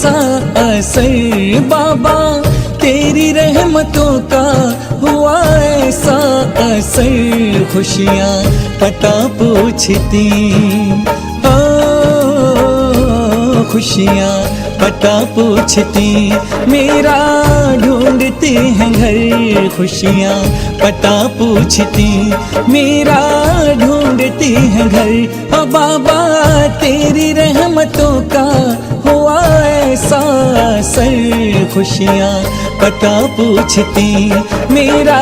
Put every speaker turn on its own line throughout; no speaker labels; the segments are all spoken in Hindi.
ऐसा असर बाबा, तेरी रहमतों का हुआ ऐसा असर। खुशियाँ पता पूछती, खुशियाँ पता पूछती, मेरा ढूंढती हैं घर। खुशियाँ पता पूछती, मेरा ढूंढती हैं घर। ओ बाबा तेरी रहमतों का हुआ ऐसा असर। खुशियाँ पता पूछती, मेरा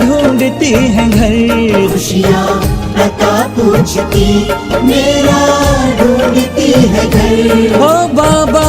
ढूंढती हैं घर।
खुशियाँ पता पूछती, मेरा ढूंढती है घर।
ओ बाबा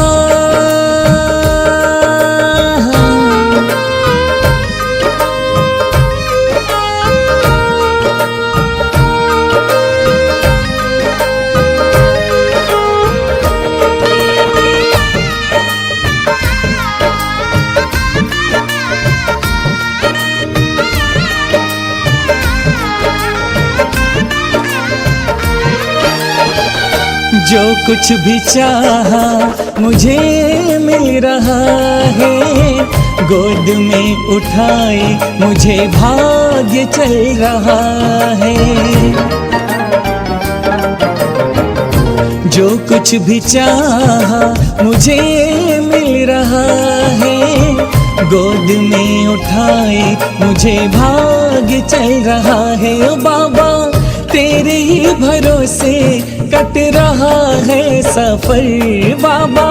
जो कुछ भी चाहा मुझे मिल रहा है, गोद में उठाए मुझे भाग्य चल रहा है। जो कुछ भी चाहा मुझे मिल रहा है, गोद में उठाए मुझे भाग्य चल रहा है। ओ बाबा तेरे ही भरोसे कट रहा है सफर। बाबा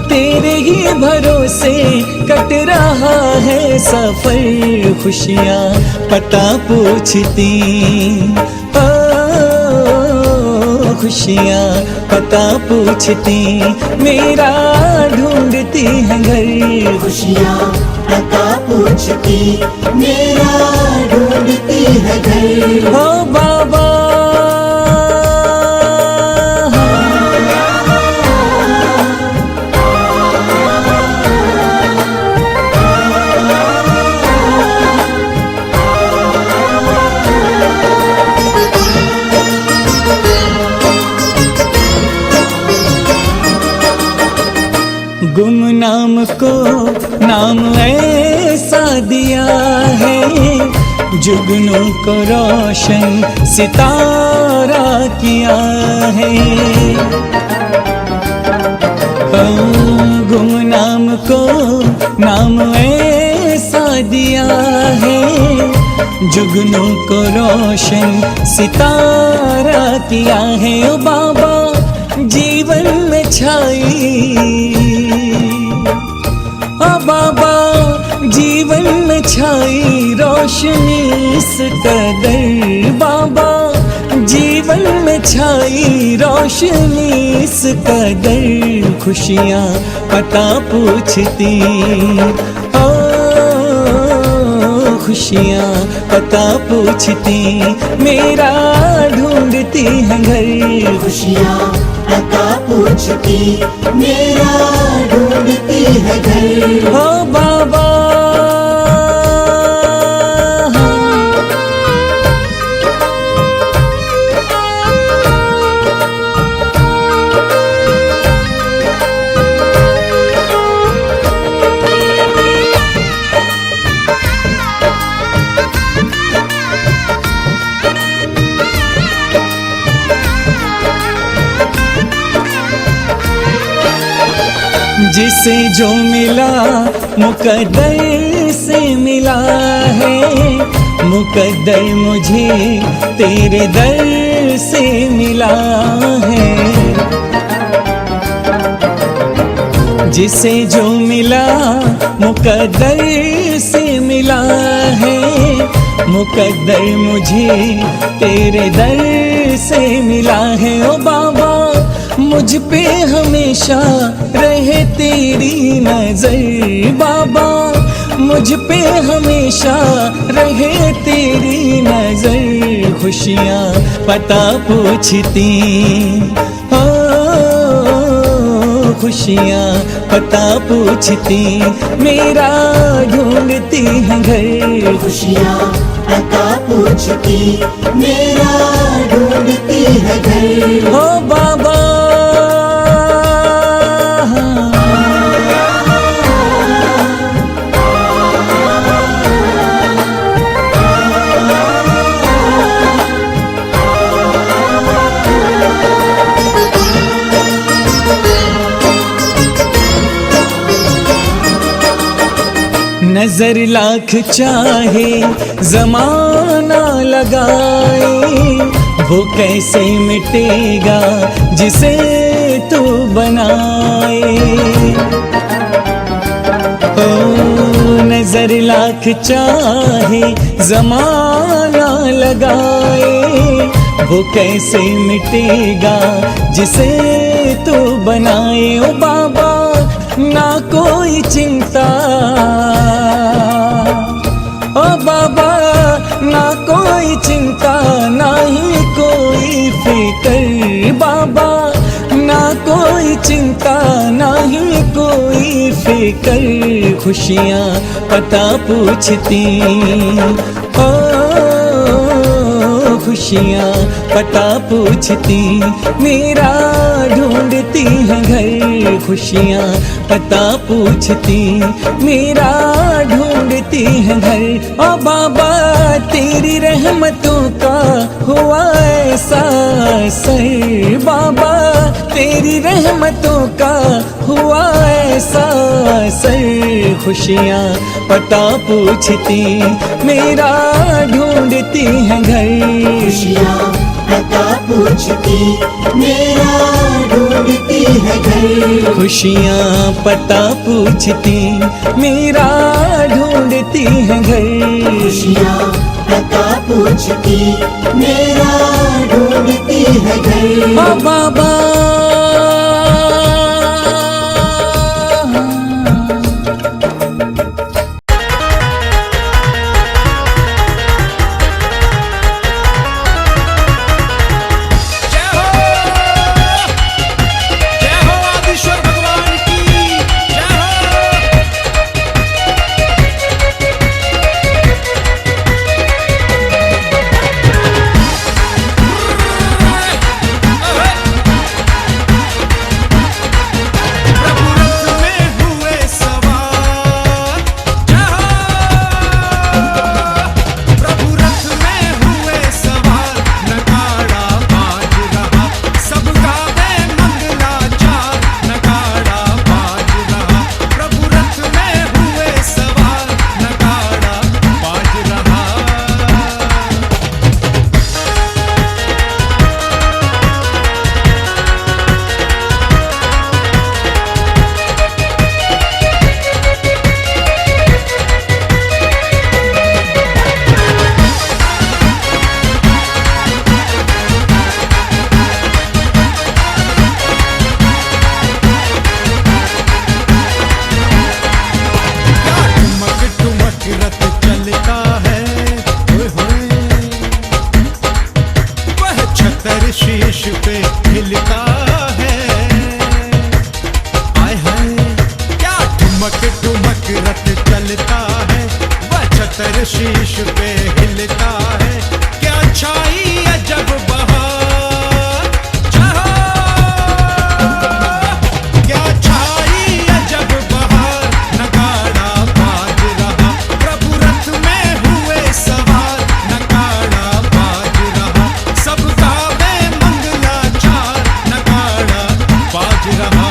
तेरे ही भरोसे कट रहा है सफर। खुशियाँ पता पूछती, खुशियाँ पता पूछती, मेरा ढूंढती हैं घर।
खुशियाँ पता पूछती, मेरा ढूंढती है घर।
हो बाबा गुमनाम को नाम ऐसा दिया है, जुगनू को रोशन सितारा किया है। गुमनाम को नाम ऐसा दिया है, जुगनू को रोशन सितारा किया है। ओ बाबा जीवन में छाई, ओ बाबा जीवन में छाई रोशनी इस कदर। बाबा जीवन में छाई रोशनी इस कदर। खुशियाँ पता पूछती, ओ खुशियाँ पता पूछती, मेरा ढूंढती हैं घर।
खुशियाँ पता पूछती, मेरा ढूंढती है घर।
हो बाबा जिसे जो मिला मुकद्दर से मिला है, मुकद्दर मुझे तेरे दर से मिला है। जिसे जो मिला मुकद्दर से मिला है, मुकद्दर मुझे तेरे दर से मिला है। ओ बाबा मुझ पे हमेशा रहे तेरी नजर। बाबा मुझ पे हमेशा रहे तेरी नजर। खुशियाँ पता पूछती, हो खुशियाँ पता पूछती, मेरा ढूंढती हैं घर।
खुशियाँ पता पूछती, मेरा ढूंढती है घर।
हो बाबा नजर लाख चाहे जमाना लगाए, वो कैसे मिटेगा जिसे तू बनाए। ओ नजर लाख चाहे जमाना लगाए, वो कैसे मिटेगा जिसे तू बनाए। ओ बाबा ना कोई चिंता, ओ बाबा ना कोई चिंता, ना ही कोई फिक्र। बाबा ना कोई चिंता, ना ही कोई फिक्र। खुशियाँ पता पूछती, ओ खुशियाँ पता पूछती, मेरा ढूंढती है घर। खुशियाँ पता पूछती, मेरा ढूंढती है घर। ओ बाबा तेरी रहमतों का हुआ ऐसा असर, बाबा तेरी रहमतों का हुआ ऐसा असर। खुशियाँ पता पूछती, मेरा ढूंढती है घर।
खुशियाँ पता पूछती, मेरा ढूंढती है घर।
खुशियाँ पता पूछती, मेरा ढूंढती है घर।
खुशियाँ पता पूछती, मेरा ढूंढती है घर।
ओ बाबा
शीश पे हिलता है। आय हाय क्या ठुमक ठुमक रथ चलता है, वह छतर शीश पे हिलता है। क्या छाई अजब बहार, क्या छाई अजब बहार, नगाड़ा बाज रहा। प्रभु रथ में हुए सवार, नगाड़ा बाज रहा। सबका मंगलाचार, नगाड़ा बाज रहा।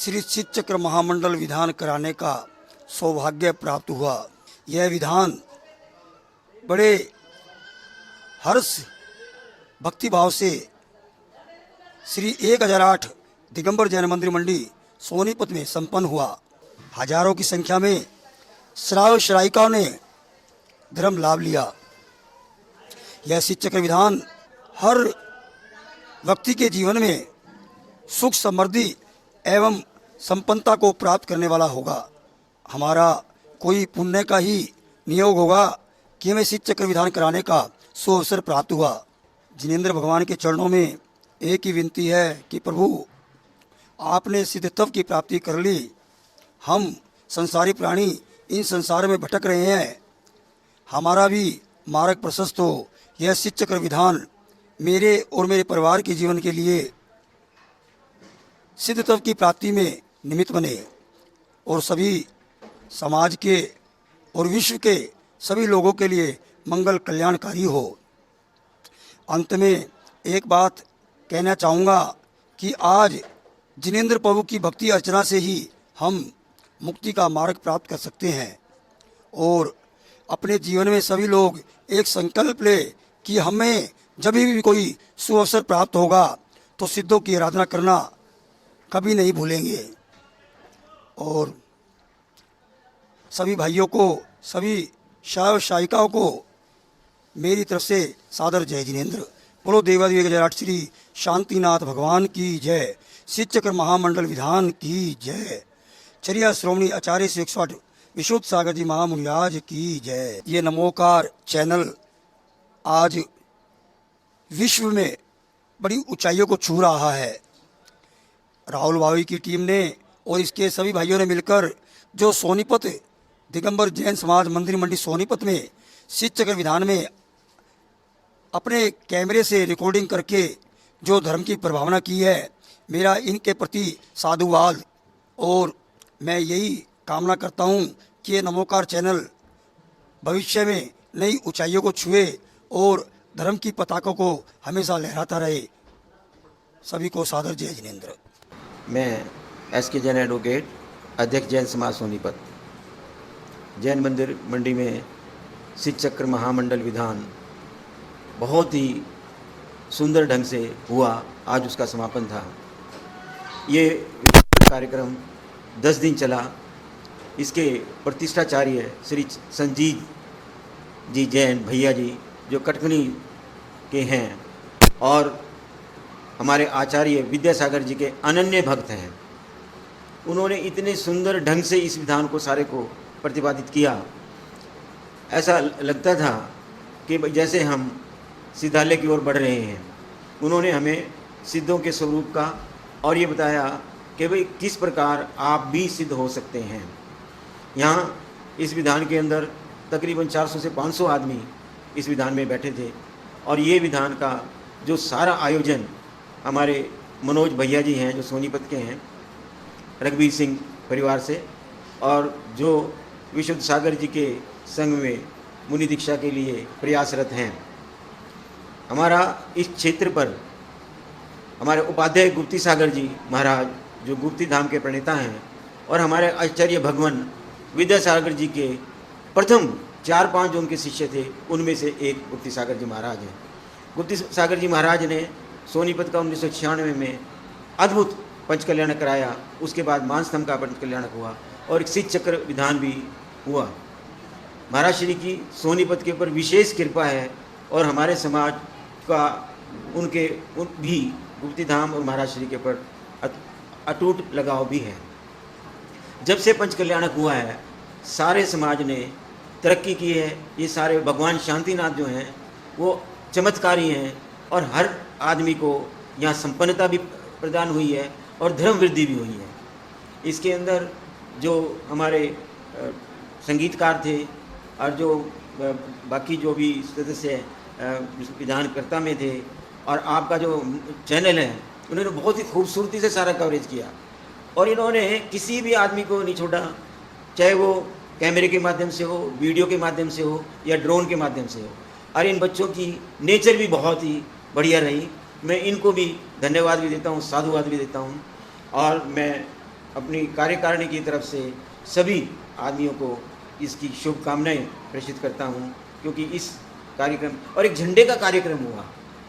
श्री सिद्ध चक्र महामंडल विधान कराने का सौभाग्य प्राप्त हुआ। यह विधान बड़े हर्ष भक्तिभाव से श्री 1008 दिगंबर जैन मंदिर मंडी सोनीपत में संपन्न हुआ। हजारों की संख्या में श्रावक श्राविकाओं ने धर्म लाभ लिया। यह सिद्ध चक्र विधान हर व्यक्ति के जीवन में सुख समृद्धि एवं संपन्नता को प्राप्त करने वाला होगा। हमारा कोई पुण्य का ही नियोग होगा कि हमें सिद्ध चक्र विधान कराने का सुअवसर प्राप्त हुआ। जिनेंद्र भगवान के चरणों में एक ही विनती है कि प्रभु आपने सिद्धत्व की प्राप्ति कर ली। हम संसारी प्राणी इन संसार में भटक रहे हैं, हमारा भी मार्ग प्रशस्त हो। यह सिद्ध चक्र विधान मेरे और मेरे परिवार के जीवन के लिए सिद्धत्व की प्राप्ति में निमित्त बने और सभी समाज के और विश्व के सभी लोगों के लिए मंगल कल्याणकारी हो। अंत में एक बात कहना चाहूँगा कि आज जिनेंद्र प्रभु की भक्ति अर्चना से ही हम मुक्ति का मार्ग प्राप्त कर सकते हैं और अपने जीवन में सभी लोग एक संकल्प ले कि हमें जब भी कोई सुअवसर प्राप्त होगा तो सिद्धों की आराधना करना कभी नहीं भूलेंगे। और सभी भाइयों को, सभी श्रावक श्राविकाओं को मेरी तरफ से सादर जय जिनेंद्र। बोलो देवादेवी गजराट श्री शांतिनाथ भगवान की जय। सिद्ध चक्र महामंडल विधान की जय। चरिया श्रोमणी आचार्य से 108 विशुद्ध सागर जी महामुनिराज की जय। ये नमोकार चैनल आज विश्व में बड़ी ऊंचाइयों को छू रहा है। राहुल भाई की टीम ने और इसके सभी भाइयों ने मिलकर जो सोनीपत दिगंबर जैन समाज मंदिर मंडी सोनीपत में सिद्ध चक्र विधान में अपने कैमरे से रिकॉर्डिंग करके जो धर्म की प्रभावना की है, मेरा इनके प्रति साधुवाद। और मैं यही कामना करता हूँ कि ये नमोकार चैनल भविष्य में नई ऊंचाइयों को छुए और धर्म की पताकों को हमेशा लहराता रहे। सभी को सादर जय जिनेंद्र।
मैं SK जैन एडवोकेट, अध्यक्ष जैन समाज सोनीपत। जैन मंदिर मंडी में सिद्ध चक्र महामंडल विधान बहुत ही सुंदर ढंग से हुआ। आज उसका समापन था। ये कार्यक्रम 10 दिन चला। इसके प्रतिष्ठाचार्य श्री संजीव जी जैन भैया जी जो कटकनी के हैं और हमारे आचार्य विद्यासागर जी के अनन्य भक्त हैं, उन्होंने इतने सुंदर ढंग से इस विधान को सारे को प्रतिपादित किया। ऐसा लगता था कि जैसे हम सिद्धालय की ओर बढ़ रहे हैं। उन्होंने हमें सिद्धों के स्वरूप का और ये बताया कि भाई किस प्रकार आप भी सिद्ध हो सकते हैं। यहाँ इस विधान के अंदर तकरीबन 400 से 500 आदमी इस विधान में बैठे थे और ये विधान का जो सारा आयोजन हमारे मनोज भैया जी हैं जो सोनीपत के हैं, रघुवीर सिंह परिवार से, और जो विशुद्ध सागर जी के संग में मुनि दीक्षा के लिए प्रयासरत हैं। हमारा इस क्षेत्र पर हमारे उपाध्याय गुप्ती सागर जी महाराज जो गुप्ती धाम के प्रणेता हैं और हमारे आचार्य भगवान विद्यासागर जी के प्रथम 4-5 जो उनके शिष्य थे उनमें से एक गुप्ती सागर जी महाराज हैं। गुप्ती सागर जी महाराज ने सोनीपत का 1996 में अद्भुत पंचकल्याण कराया। उसके बाद मानस्तंभ का पंचकल्याणक हुआ और एक सिद्ध चक्र विधान भी हुआ। महाराज श्री की सोनीपत के ऊपर विशेष कृपा है और हमारे समाज का उनके भी गुप्ती धाम और महाराज श्री के ऊपर अटूट लगाव भी है। जब से पंचकल्याणक हुआ है सारे समाज ने तरक्की की है। ये सारे भगवान शांतिनाथ जो हैं वो चमत्कारी हैं और हर आदमी को यहाँ संपन्नता भी प्रदान हुई है और धर्म वृद्धि भी हुई है। इसके अंदर जो हमारे संगीतकार थे और जो बाकी जो भी सदस्य विधानकर्ता में थे और आपका जो चैनल है उन्होंने बहुत ही खूबसूरती से सारा कवरेज किया और इन्होंने किसी भी आदमी को नहीं छोड़ा, चाहे वो कैमरे के माध्यम से हो, वीडियो के माध्यम से हो या ड्रोन के माध्यम से हो। और इन बच्चों की नेचर भी बहुत ही बढ़िया रही। मैं इनको भी धन्यवाद भी देता हूँ, साधुवाद भी देता हूँ। और मैं अपनी कार्यकारिणी की तरफ से सभी आदमियों को इसकी शुभकामनाएं प्रेषित करता हूं, क्योंकि इस कार्यक्रम और एक झंडे का कार्यक्रम हुआ,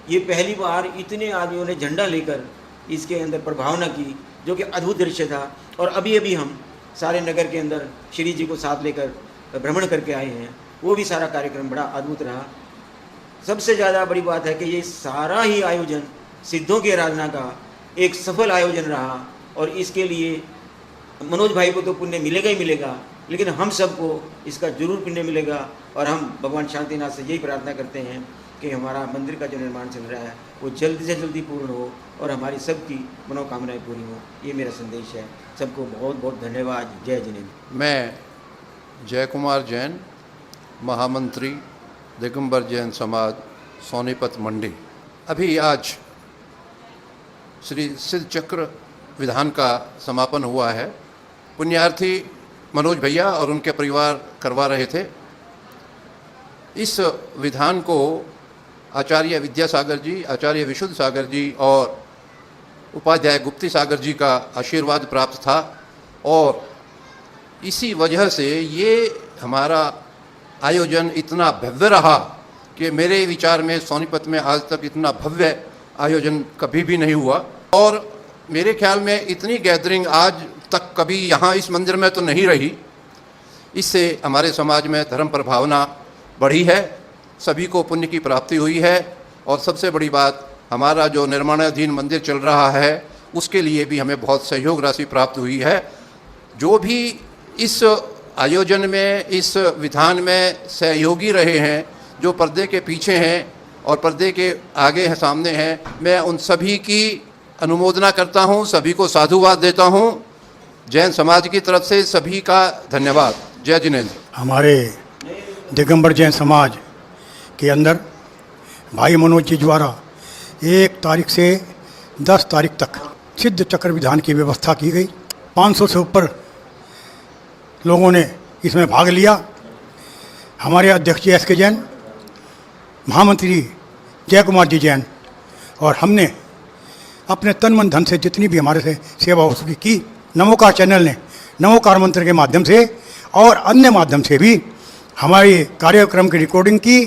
ये पहली बार इतने आदमियों ने झंडा लेकर इसके अंदर प्रभावना की, जो कि अद्भुत दृश्य था। और अभी अभी हम सारे नगर के अंदर श्री जी को साथ लेकर भ्रमण करके आए हैं, वो भी सारा कार्यक्रम बड़ा अद्भुत रहा। सबसे ज़्यादा बड़ी बात है कि ये सारा ही आयोजन सिद्धों की आराधना का एक सफल आयोजन रहा, और इसके लिए मनोज भाई को तो पुण्य मिलेगा ही मिलेगा, लेकिन हम सबको इसका जरूर पुण्य मिलेगा। और हम भगवान शांतिनाथ से यही प्रार्थना करते हैं कि हमारा मंदिर का जो निर्माण चल रहा है वो जल्दी से जल्दी पूर्ण हो और हमारी सबकी मनोकामनाएं पूरी हो। ये मेरा संदेश है। सबको बहुत बहुत धन्यवाद। जय जिनेन्द्र।
मैं जय कुमार जैन, महामंत्री दिगंबर जैन समाज सोनीपत मंडी। अभी आज श्री सिद्ध चक्र विधान का समापन हुआ है। पुण्यार्थी मनोज भैया और उनके परिवार करवा रहे थे। इस विधान को आचार्य विद्यासागर जी, आचार्य विशुद्ध सागर जी और उपाध्याय गुप्ती सागर जी का आशीर्वाद प्राप्त था, और इसी वजह से ये हमारा आयोजन इतना भव्य रहा कि मेरे विचार में सोनीपत में आज तक इतना भव्य आयोजन कभी भी नहीं हुआ। और मेरे ख्याल में इतनी गैदरिंग आज तक कभी यहाँ इस मंदिर में तो नहीं रही। इससे हमारे समाज में धर्म प्रभावना बढ़ी है, सभी को पुण्य की प्राप्ति हुई है, और सबसे बड़ी बात हमारा जो निर्माणाधीन मंदिर चल रहा है उसके लिए भी हमें बहुत सहयोग राशि प्राप्त हुई है। जो भी इस आयोजन में, इस विधान में सहयोगी रहे हैं, जो पर्दे के पीछे हैं और पर्दे के आगे हैं, सामने हैं, मैं उन सभी की अनुमोदना करता हूं, सभी को साधुवाद देता हूं। जैन समाज की तरफ से सभी का धन्यवाद। जय जिनेन्द्र।
हमारे दिगंबर जैन समाज के अंदर भाई मनोज जी द्वारा 1 तारीख से 10 तारीख तक सिद्ध चक्र विधान की व्यवस्था की गई। 500 से ऊपर लोगों ने इसमें भाग लिया। हमारे अध्यक्ष जी SK जैन, महामंत्री जय कुमार जी जैन और हमने अपने तन मन धन से जितनी भी हमारे से सेवा हो सकी की। नमोकार चैनल ने नमोकार मंत्र के माध्यम से और अन्य माध्यम से भी हमारे कार्यक्रम की रिकॉर्डिंग की।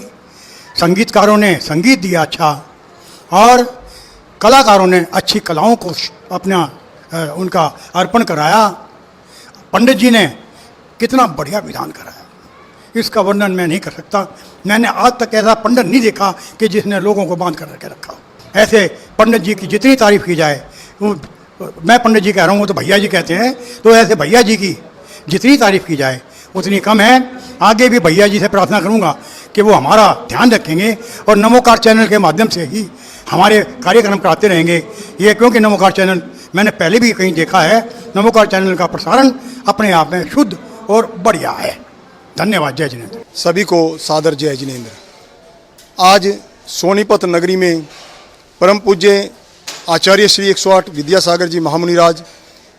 संगीतकारों ने संगीत दिया अच्छा, और कलाकारों ने अच्छी कलाओं को अपना उनका अर्पण कराया। पंडित जी ने कितना बढ़िया विधान कराया, इसका वर्णन मैं नहीं कर सकता। मैंने आज तक ऐसा पंडित नहीं देखा कि जिसने लोगों को बांध कर रखा हो। ऐसे पंडित जी की जितनी तारीफ की जाए, मैं पंडित जी कह रहा हूँ तो भैया जी कहते हैं, तो ऐसे भैया जी की जितनी तारीफ की जाए उतनी कम है। आगे भी भैया जी से प्रार्थना करूँगा कि वो हमारा ध्यान रखेंगे और नमोकार चैनल के माध्यम से ही हमारे कार्यक्रम कराते रहेंगे। ये क्योंकि नमोकार चैनल मैंने पहले भी कहीं देखा है, नमोकार चैनल का प्रसारण अपने आप में शुद्ध और बढ़िया है। धन्यवाद। जय जिनेन्द्र।
सभी को सादर जय जिनेन्द्र। आज सोनीपत नगरी में परम पूज्य आचार्य श्री 108 विद्यासागर जी महामुनिराज,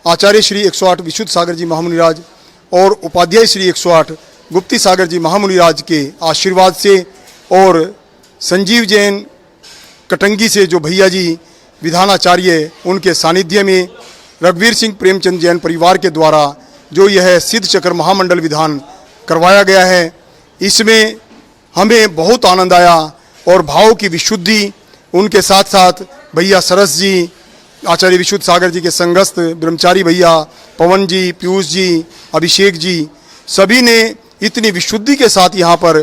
आचार्य श्री 108 विशुद्ध सागर जी महामुनिराज और उपाध्याय श्री 108 गुप्ती सागर जी महामुनिराज के आशीर्वाद से और संजीव जैन कटंगी से जो भैया जी विधानाचार्य, उनके सानिध्य में रघुवीर सिंह प्रेमचंद जैन परिवार के द्वारा जो यह सिद्ध चक्र महामंडल विधान करवाया गया है, इसमें हमें बहुत आनंद आया और भाव की विशुद्धि, उनके साथ साथ भैया सरस जी, आचार्य विशुद्ध सागर जी के संगस्थ ब्रह्मचारी भैया, पवन जी, पीयूष जी, अभिषेक जी, सभी ने इतनी विशुद्धि के साथ यहाँ पर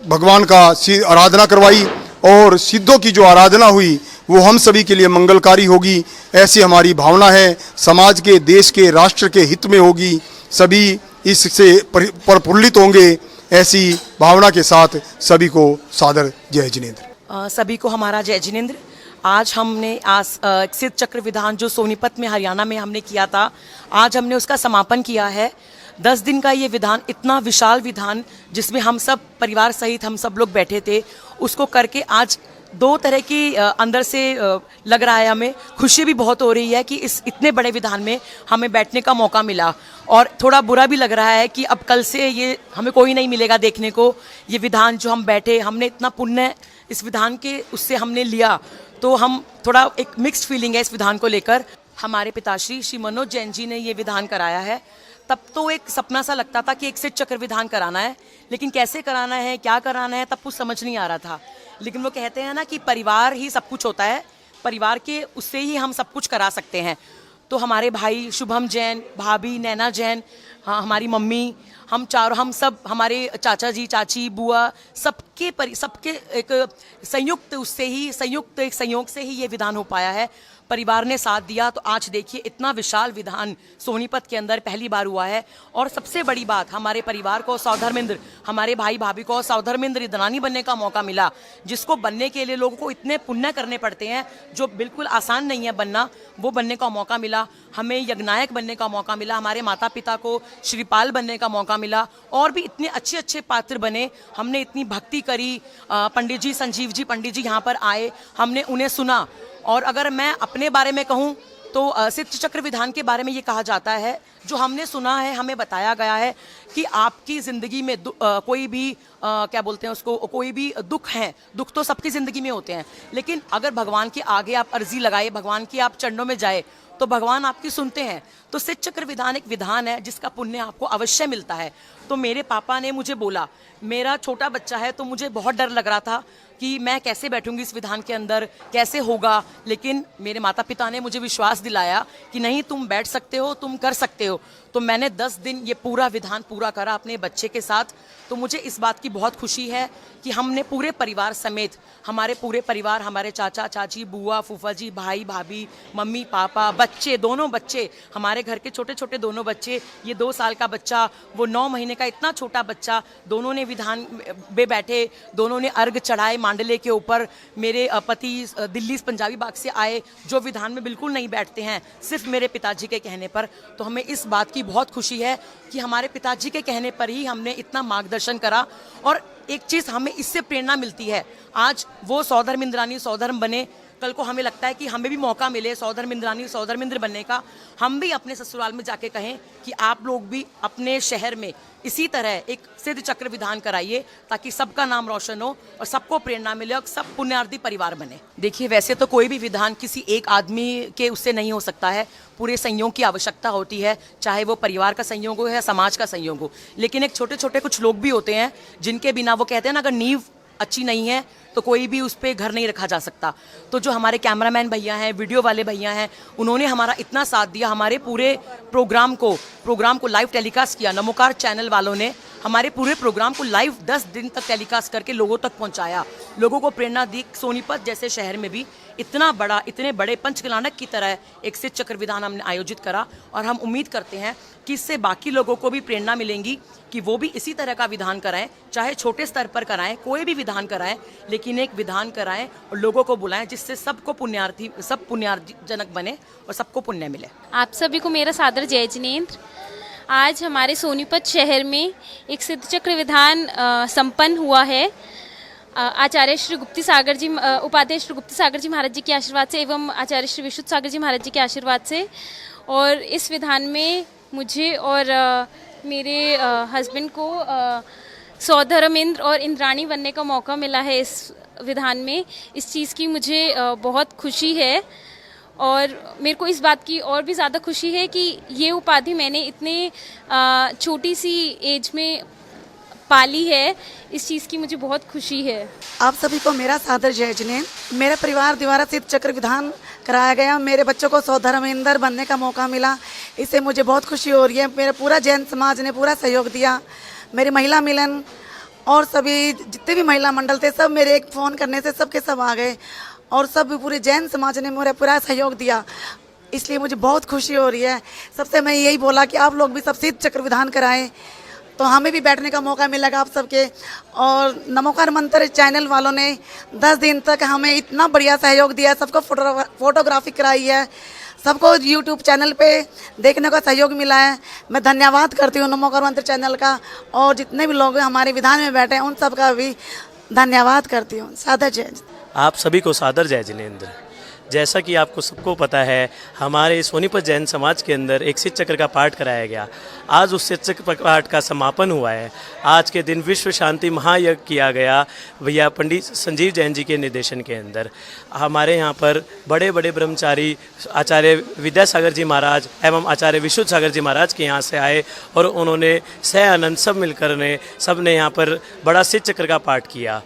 भगवान का आराधना करवाई और सिद्धों की जो आराधना हुई वो हम सभी के लिए मंगलकारी होगी, ऐसी हमारी भावना है। समाज के, देश के, राष्ट्र के हित में होगी, सभी इससे प्रफुल्लित होंगे, ऐसी भावना के साथ सभी को सादर जय जिनेन्द्र।
सभी को हमारा जय जिनेन्द्र। आज हमने सिद्ध चक्र विधान जो सोनीपत में, हरियाणा में हमने किया था, आज हमने उसका समापन किया है। 10 दिन का ये विधान, इतना विशाल विधान जिसमें हम सब परिवार सहित हम सब लोग बैठे थे, उसको करके आज 2 तरह की अंदर से लग रहा है, हमें खुशी भी बहुत हो रही है कि इस इतने बड़े विधान में हमें बैठने का मौका मिला, और थोड़ा बुरा भी लग रहा है कि अब कल से ये हमें कोई नहीं मिलेगा देखने को। ये विधान जो हम बैठे, हमने इतना पुण्य इस विधान के उससे हमने लिया, तो हम थोड़ा एक मिक्स्ड फीलिंग है इस विधान को लेकर। हमारे पिताश्री श्री मनोज जैन जी ने ये विधान कराया है, तब तो एक सपना सा लगता था कि एक सिद्ध चक्र विधान कराना है, लेकिन कैसे कराना है, क्या कराना है, तब कुछ समझ नहीं आ रहा था। लेकिन वो कहते हैं ना कि परिवार ही सब कुछ होता है, परिवार के उससे ही हम सब कुछ करा सकते हैं। तो हमारे भाई शुभम जैन, भाभी नैना जैन, हाँ हमारी मम्मी, हम सब, हमारे चाचा जी, चाची, बुआ, सबके एक संयुक्त एक संयोग से ही ये विधान हो पाया है। परिवार ने साथ दिया, तो आज देखिए इतना विशाल विधान सोनीपत के अंदर पहली बार हुआ है। और सबसे बड़ी बात, हमारे परिवार को सौधर्मेंद्र, हमारे भाई भाभी को सौधर्मेंद्र इन्द्राणी बनने का मौका मिला, जिसको बनने के लिए लोगों को इतने पुण्य करने पड़ते हैं, जो बिल्कुल आसान नहीं है बनना, वो बनने का मौका मिला। हमें यज्ञनायक बनने का मौका मिला, हमारे माता पिता को श्रीपाल बनने का मौका मिला, और भी इतने अच्छे अच्छे पात्र बने। हमने इतनी भक्ति करी, पंडित जी, संजीव जी पंडित जी यहाँ पर आए, हमने उन्हें सुना। और अगर मैं अपने बारे में कहूँ तो सिद्ध चक्र विधान के बारे में ये कहा जाता है, जो हमने सुना है, हमें बताया गया है कि आपकी ज़िंदगी में कोई भी क्या बोलते हैं उसको, कोई भी दुख है, दुख तो सबकी ज़िंदगी में होते हैं, लेकिन अगर भगवान के आगे आप अर्जी लगाए, भगवान की आप चरणों में जाए, तो भगवान आपकी सुनते हैं। तो सिद्ध चक्र विधान एक विधान है जिसका पुण्य आपको अवश्य मिलता है। तो मेरे पापा ने मुझे बोला, मेरा छोटा बच्चा है तो मुझे बहुत डर लग रहा था कि मैं कैसे बैठूंगी इस विधान के अंदर, कैसे होगा, लेकिन मेरे माता पिता ने मुझे विश्वास दिलाया कि नहीं, तुम बैठ सकते हो, तुम कर सकते हो। तो मैंने 10 दिन ये पूरा विधान पूरा करा अपने बच्चे के साथ। तो मुझे इस बात की बहुत खुशी है कि हमने पूरे परिवार समेत, हमारे पूरे परिवार, हमारे चाचा चाची, बुआ फूफा जी, भाई भाभी, मम्मी पापा, बच्चे, दोनों बच्चे, हमारे घर के छोटे छोटे दोनों बच्चे, ये 2 साल का बच्चा, वो 9 महीने का इतना छोटा बच्चा, दोनों ने विधान में बैठे, दोनों ने अर्घ चढ़ाए मांडले के ऊपर। मेरे पति दिल्ली पंजाबी बाग से आए, जो विधान में बिल्कुल नहीं बैठते हैं, सिर्फ मेरे पिताजी के कहने पर। तो हमें इस बात की बहुत खुशी है कि हमारे पिताजी के कहने पर ही हमने इतना मार्गदर्शन करा। और एक चीज़ हमें इससे प्रेरणा मिलती है, आज वो सौधर्म इंद्राणी सौधर्म बने, कल को हमें लगता है कि हमें भी मौका मिले सौधर्म इंद्राणी सौधर्मेंद्र बनने का, हम भी अपने ससुराल में जाके कहें कि आप लोग भी अपने शहर में इसी तरह एक सिद्ध चक्र विधान कराइए, ताकि सबका नाम रोशन हो और सबको प्रेरणा मिले और सब पुण्यार्थी परिवार बने। देखिए, वैसे तो कोई भी विधान किसी एक आदमी के उससे नहीं हो सकता है, पूरे संयोग की आवश्यकता होती है, चाहे वो परिवार का संयोग हो या समाज का संयोग हो। लेकिन एक छोटे छोटे कुछ लोग भी होते हैं जिनके बिना, वो कहते हैं ना, अगर नींव अच्छी नहीं है तो कोई भी उस पर घर नहीं रखा जा सकता। तो जो हमारे कैमरामैन भैया हैं, वीडियो वाले भैया हैं, उन्होंने हमारा इतना साथ दिया, हमारे पूरे प्रोग्राम को लाइव टेलीकास्ट किया। नमोकार चैनल वालों ने हमारे पूरे प्रोग्राम को लाइव 10 दिन तक टेलीकास्ट करके लोगों तक पहुंचाया, लोगों को प्रेरणा दी। सोनीपत जैसे शहर में भी इतने बड़े पंचकलानक की तरह एक सिद्ध चक्र विधान हमने आयोजित करा, और हम उम्मीद करते हैं कि इससे बाकी लोगों को भी प्रेरणा मिलेंगी कि वो भी इसी तरह का विधान कराएं, चाहे छोटे स्तर पर कराएं, कोई भी विधान कराएं, लेकिन एक विधान कराएं और लोगों को बुलाएं, जिससे सब पुण्यार्थजनक बने और सबको पुण्य मिले।
आप सभी को मेरा सादर जय जिनेंद्र। आज हमारे सोनीपत शहर में एक सिद्ध चक्र विधान संपन्न हुआ है आचार्य श्री गुप्ती सागर जी, उपाध्याय श्री गुप्ती सागर जी महाराज जी के आशीर्वाद से एवं आचार्य श्री विशुद्ध सागर जी महाराज जी के आशीर्वाद से। और इस विधान में मुझे और मेरे हस्बैंड को सौधर्मेंद्र और इंद्राणी बनने का मौका मिला है इस विधान में। इस चीज़ की मुझे बहुत खुशी है, और मेरे को इस बात की और भी ज़्यादा खुशी है कि ये उपाधि मैंने इतने छोटी सी एज में पाली है। इस चीज़ की मुझे बहुत खुशी है।
आप सभी को मेरा सादर जय जिनेंद्र। मेरे परिवार द्वारा सिद्ध चक्र विधान कराया गया, मेरे बच्चों को सौधर्मेंद्र बनने का मौका मिला, इससे मुझे बहुत खुशी हो रही है। मेरा पूरा जैन समाज ने पूरा सहयोग दिया, मेरी महिला मिलन और सभी जितने भी महिला मंडल थे, सब मेरे एक फ़ोन करने से सबके सब आ गए, और सब पूरे जैन समाज ने मेरा पूरा सहयोग दिया, इसलिए मुझे बहुत खुशी हो रही है। सबसे मैं यही बोला कि आप लोग भी सब सिद्ध चक्र विधान कराएं, तो हमें भी बैठने का मौका मिलेगा आप सबके। और नमोकार मंत्र चैनल वालों ने 10 दिन तक हमें इतना बढ़िया सहयोग दिया, सबको फोटोग्राफी कराई है, सबको यूट्यूब चैनल पे देखने का सहयोग मिला है। मैं धन्यवाद करती हूँ नमोकार मंत्र चैनल का, और जितने भी लोग हमारे विधान में बैठे हैं उन सब का भी धन्यवाद करती हूँ। सादर जय।
आप सभी को सादर जय जिनेंद्र। जैसा कि आपको सबको पता है, हमारे सोनीपत जैन समाज के अंदर एक सिद्ध चक्र का पाठ कराया गया। आज उस सिद्ध चक्र पाठ का समापन हुआ है। आज के दिन विश्व शांति महायज्ञ किया गया भैया पंडित संजीव जैन जी के निर्देशन के अंदर। हमारे यहाँ पर बड़े बड़े ब्रह्मचारी आचार्य विद्यासागर जी महाराज एवं आचार्य विशुद्ध सागर जी महाराज के यहाँ से आए और उन्होंने सह आनंद सब मिलकर सब ने यहाँ पर बड़ा सिद्ध चक्र का पाठ किया।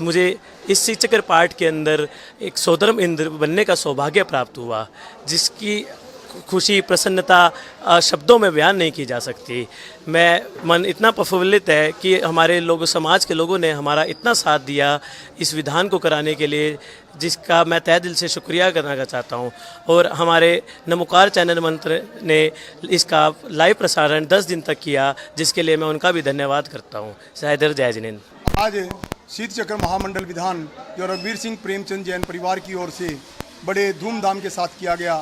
मुझे इस सिद्ध चक्र पाठ के अंदर एक सोदरम इंद्र बनने का सौभाग्य प्राप्त हुआ, जिसकी खुशी प्रसन्नता शब्दों में बयान नहीं की जा सकती। मैं मन इतना प्रफुल्लित है कि हमारे लोग समाज के लोगों ने हमारा इतना साथ दिया इस विधान को कराने के लिए, जिसका मैं तहे दिल से शुक्रिया करना चाहता हूं। और हमारे नमोकार चैनल मंत्र ने इसका लाइव प्रसारण 10 दिन तक किया, जिसके लिए मैं उनका भी धन्यवाद करता हूं। सहदर जय जिनेंद्र।
आज सिद्ध चक्र महामंडल विधान जो रघुवीर सिंह प्रेमचंद जैन परिवार की ओर से बड़े धूमधाम के साथ किया गया।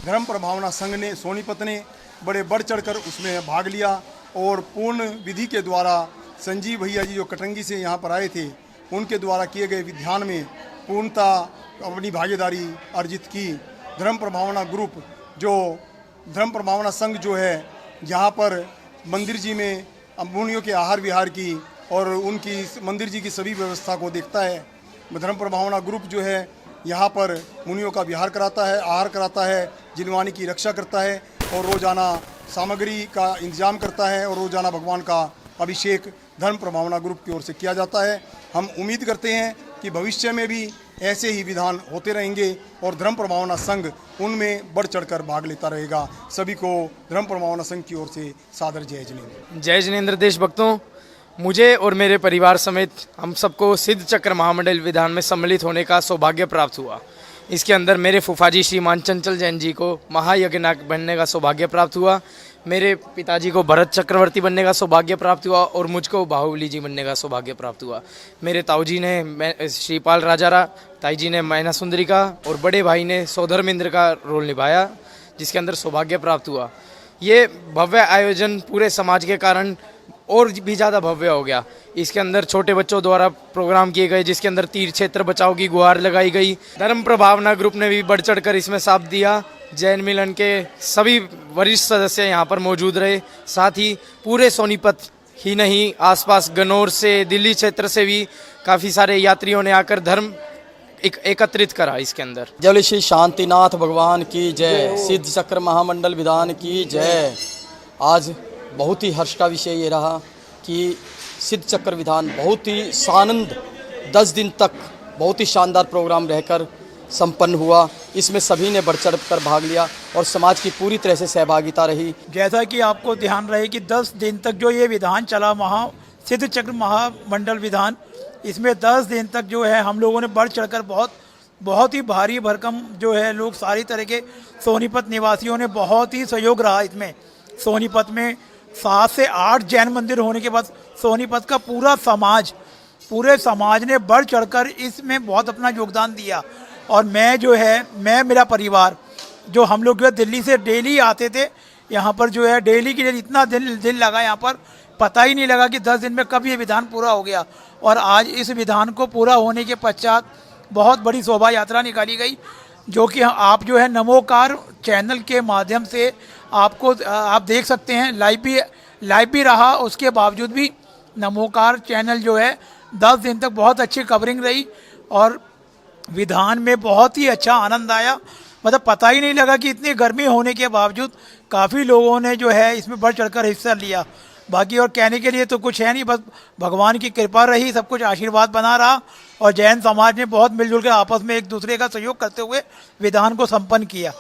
धर्म प्रभावना संघ ने सोनीपत ने बड़े बढ़ चढ़कर उसमें भाग लिया और पूर्ण विधि के द्वारा संजीव भैया जी जो कटरंगी से यहाँ पर आए थे, उनके द्वारा किए गए विधान में पूर्णता अपनी भागीदारी अर्जित की। धर्म प्रभावना ग्रुप जो धर्म प्रभावना संघ जो है, यहाँ पर मंदिर जी में मुनियों के आहार विहार की और उनकी मंदिर जी की सभी व्यवस्था को देखता है। धर्म प्रभावना ग्रुप जो है यहाँ पर मुनियों का विहार कराता है, आहार कराता है, जिनवानी की रक्षा करता है और रोज़ाना सामग्री का इंतजाम करता है और रोज़ाना भगवान का अभिषेक धर्म प्रभावना ग्रुप की ओर से किया जाता है। हम उम्मीद करते हैं कि भविष्य में भी ऐसे ही विधान होते रहेंगे और धर्म प्रभावना संघ उनमें बढ़ चढ़कर भाग लेता रहेगा। सभी को धर्म प्रभावना संघ की ओर से सादर जय जिनेंद्र।
जय जिनेंद्र देशभक्तों, मुझे और मेरे परिवार समेत हम सबको सिद्ध चक्र महामंडल विधान में सम्मिलित होने का सौभाग्य प्राप्त हुआ। इसके अंदर मेरे फूफाजी श्रीमान चंचल जैन जी को महायज्ञनायक बनने का सौभाग्य प्राप्त हुआ, मेरे पिताजी को भरत चक्रवर्ती बनने का सौभाग्य प्राप्त हुआ और मुझको बाहुबली जी बनने का सौभाग्य प्राप्त हुआ। मेरे ताऊजी ने श्रीपाल राजारा, ताई जी ने मैना सुंदरी का और बड़े भाई ने सौधर्मेंद्र का रोल निभाया, जिसके अंदर सौभाग्य प्राप्त हुआ। ये भव्य आयोजन पूरे समाज के कारण और भी ज़्यादा भव्य हो गया। इसके अंदर छोटे बच्चों द्वारा प्रोग्राम किए गए, जिसके अंदर तीर क्षेत्र बचाओ की गुहार लगाई गई। धर्म प्रभावना ग्रुप ने भी बढ़ चढ़कर इसमें साथ दिया। जैन मिलन के सभी वरिष्ठ सदस्य यहाँ पर मौजूद रहे, साथ ही पूरे सोनीपत ही नहीं आसपास गन्नौर से, दिल्ली क्षेत्र से भी काफ़ी सारे यात्रियों ने आकर धर्म एकत्रित करा। इसके अंदर
जय श्री शांतिनाथ भगवान की जय, सिद्ध चक्र महामंडल विधान की जय। आज बहुत ही हर्ष का विषय ये रहा कि सिद्ध चक्र विधान बहुत ही सानंद 10 दिन तक बहुत ही शानदार प्रोग्राम रहकर संपन्न हुआ। इसमें सभी ने बढ़ चढ़ कर भाग लिया और समाज की पूरी तरह से सहभागिता रही।
जैसा कि आपको ध्यान रहे कि 10 दिन तक जो ये विधान चला सिद्ध चक्र महामंडल विधान, इसमें 10 दिन तक जो है हम लोगों ने बढ़ चढ़कर बहुत ही भारी भरकम जो है लोग, सारी तरह के सोनीपत निवासियों ने बहुत ही सहयोग रहा इसमें। सोनीपत में 7 से 8 जैन मंदिर होने के बाद सोनीपत का पूरे समाज ने बढ़ चढ़कर इसमें बहुत अपना योगदान दिया। और मैं मेरा परिवार जो हम लोग जो है दिल्ली से डेली आते थे यहाँ पर, जो है डेली के लिए इतना दिन लगा यहाँ पर, पता ही नहीं लगा कि 10 दिन में कब ये विधान पूरा हो गया। और आज इस विधान को पूरा होने के पश्चात बहुत बड़ी शोभा यात्रा निकाली गई, जो कि आप जो है नमोकार चैनल के माध्यम से आप देख सकते हैं। लाइव भी रहा, उसके बावजूद भी नमोकार चैनल जो है 10 दिन तक बहुत अच्छी कवरिंग रही और विधान में बहुत ही अच्छा आनंद आया। मतलब पता ही नहीं लगा कि इतनी गर्मी होने के बावजूद काफ़ी लोगों ने जो है इसमें बढ़ चढ़कर हिस्सा लिया। बाकी और कहने के लिए तो कुछ है नहीं, बस भगवान की कृपा रही, सब कुछ आशीर्वाद बना रहा और जैन समाज ने बहुत मिलजुल कर आपस में एक दूसरे का सहयोग करते हुए विधान को संपन्न किया।